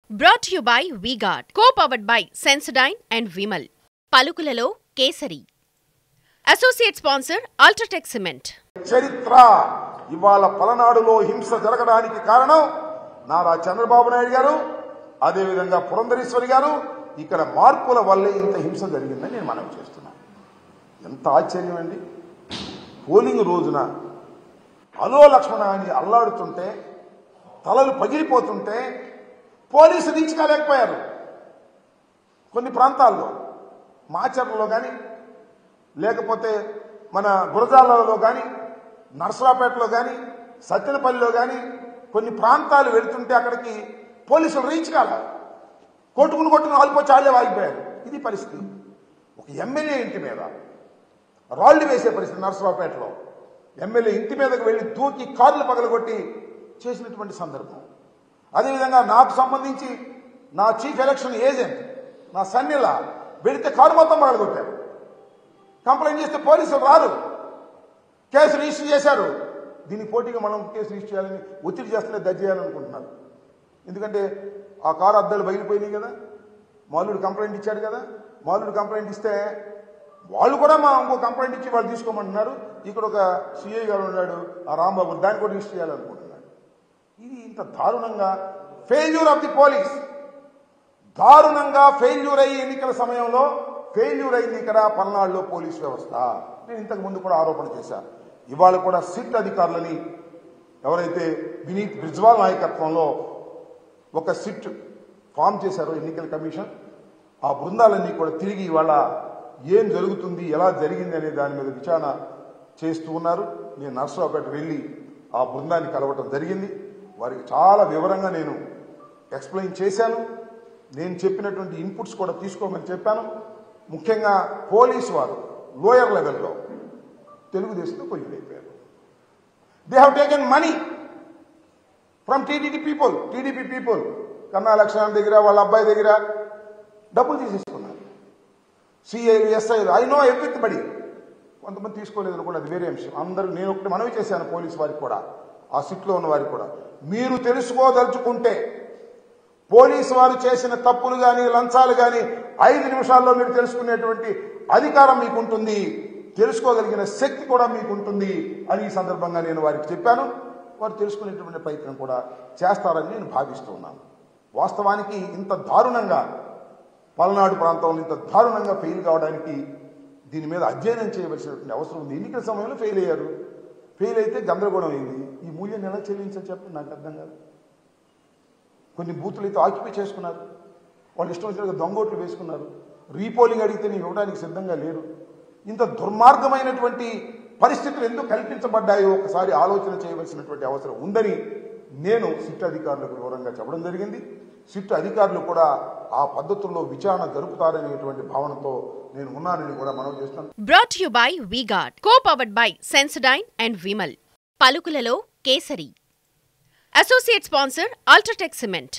Brought to you by V-Guard, co-powered by Sensodyne and Vimal. పలుకులలో kesari. Associate sponsor Ultratech Cement. చరిత్ర ఇవాళ పలనాడులో హింస జరగడానికి కారణం నారా చంద్రబాబు నాయుడు గారు, అదే విధంగా పురంధరేశ్వరి గారు. ఇక్కడ మార్పుల వల్లే ఇంత హింస జరిగిందని నేను మనవి చేస్తున్నాను. ఎంత ఆశ్చర్యం అండి. పోలింగ్ రోజున అలో లక్ష్మణ అని అల్లాడుతుంటే, తలలు పగిలిపోతుంటే పోలీసు దించుకోలేకపోయారు. కొన్ని ప్రాంతాల్లో మాచర్లలో కానీ, లేకపోతే మన గురజాలలో కానీ, నర్సరావుపేటలో కానీ, సత్తెనపల్లిలో కానీ కొన్ని ప్రాంతాలు వెళుతుంటే అక్కడికి పోలీసులు రీచ్ కాల, కొట్టుకుని ఆల్పోయి చాలే వాగిపోయారు. ఇది పరిస్థితి. ఒక ఎమ్మెల్యే ఇంటి మీద రాళ్లు వేసే పరిస్థితి. నర్సరావుపేటలో ఎమ్మెల్యే ఇంటి మీదకు వెళ్ళి దూకి కార్లు పగలగొట్టి చేసినటువంటి సందర్భం. అదేవిధంగా నాకు సంబంధించి నా చీఫ్ ఎలక్షన్ ఏజెంట్ నా సన్నిలా వెళితే కారు మొత్తం పగలగొట్టారు. కంప్లైంట్ చేస్తే పోలీసులు రారు, కేసు రిజిస్టర్ చేశారు. దీనికి పోటీగా మనం కేసు రిజిస్టర్ చేయాలని ఒత్తిడి చేస్తూనే దర్జీ చేయాలనుకుంటున్నారు. ఎందుకంటే ఆ కారు అద్దాలు బయలుపోయినాయి కదా, మాలుడు కంప్లైంట్ ఇచ్చాడు కదా. మాలుడు కంప్లైంట్ ఇస్తే వాళ్ళు కూడా మా ఇంకో కంప్లైంట్ ఇచ్చి వాళ్ళు తీసుకోమంటున్నారు. ఇక్కడ ఒక సిఐ గారు ఉన్నాడు, ఆ రాంబాబు, దాన్ని కూడా రిజిస్టర్ చేయాలనుకుంటున్నాడు. ఇది ఇంత దారుణంగా ఫెయిల్యూర్ ఆఫ్ ది పోలీస్, దారుణంగా ఫెయిల్యూర్ అయ్యి ఎన్నికల సమయంలో ఫెయిల్యూర్ అయింది ఇక్కడ పల్నాడులో పోలీస్ వ్యవస్థ. నేను ఇంతకు ముందు కూడా ఆరోపణ చేశాను. ఇవాళ కూడా సిట్ అధికారులని ఎవరైతే వినీత్ బ్రిజ్వాల్ నాయకత్వంలో ఒక సిట్ ఫామ్ చేశారో ఎన్నికల కమిషన్, ఆ బృందాలన్నీ కూడా తిరిగి ఇవాళ ఏం జరుగుతుంది, ఎలా జరిగింది అనే దాని మీద విచారణ చేస్తూ ఉన్నారు. నేను నర్సరావుపేట వెళ్ళి ఆ బృందాన్ని కలవటం జరిగింది. వారికి చాలా వివరంగా నేను ఎక్స్ప్లెయిన్ చేశాను. నేను చెప్పినటువంటి ఇన్పుట్స్ కూడా తీసుకోమని చెప్పాను. ముఖ్యంగా పోలీసు వారు లోయర్ లెవెల్లో తెలుగుదేశంతో కొయ్యలేపారు. They have taken money from TDP people. Kanna Lakshman దగ్గర, వాళ్ళ అబ్బాయి దగ్గర డబ్బులు తీసేసుకున్నారు. సిఐలు, ఎస్ఐలు, ఐ నో ఎవ్రీబడి. కొంతమంది తీసుకోలేదని కూడా అది వేరే అంశం. అందరూ నేను ఒకటి మనవి చేశాను పోలీసు వారికి కూడా, ఆ సిట్లో ఉన్న వారికి కూడా, మీరు తెలుసుకోదలుచుకుంటే పోలీసు వారు చేసిన తప్పులు కానీ, లంచాలు కానీ 5 నిమిషాల్లో మీరు తెలుసుకునేటువంటి అధికారం మీకుంటుంది, తెలుసుకోగలిగిన శక్తి కూడా మీకుంటుంది అని ఈ సందర్భంగా నేను వారికి చెప్పాను. వారు తెలుసుకునేటువంటి ప్రయత్నం కూడా చేస్తారని నేను భావిస్తూ ఉన్నాను. వాస్తవానికి ఇంత దారుణంగా పల్నాడు ప్రాంతంలో ఇంత దారుణంగా ఫెయిల్ కావడానికి దీని మీద అధ్యయనం చేయవలసినటువంటి అవసరం ఉంది. ఎన్నికల సమయంలో ఫెయిల్ అయ్యారు. ఫెయిల్ అయితే గందరగోళం అయింది. ఈ మూల్యాన్ని ఎలా చెల్లించని చెప్పి నాకు అర్థం కాదు. కొన్ని బూతులు అయితే ఆక్యుపై చేసుకున్నారు, వాళ్ళు ఇష్టం వచ్చినట్టుగా దొంగోట్లు వేసుకున్నారు. రీపోలింగ్ అడిగితే నేను ఇవ్వడానికి సిద్ధంగా లేరు. ఇంత దుర్మార్గమైనటువంటి పరిస్థితులు ఎందుకు కల్పించబడ్డాయో ఒకసారి ఆలోచన చేయవలసినటువంటి అవసరం ఉందని నేను సిట్ అధికారులకు వివరంగా చెప్పడం జరిగింది. సిట్ అధికారులు కూడా ఆ పద్ధతుల్లో విచారణ జరుపుతారనేటువంటి భావనతో నేను ఉన్నానని కూడా మనవి చేస్తాను. Brought to you by V-Guard, co-powered by Sensodyne and Vimal. పలుకులలో kesari. Associate sponsor Ultratech Cement.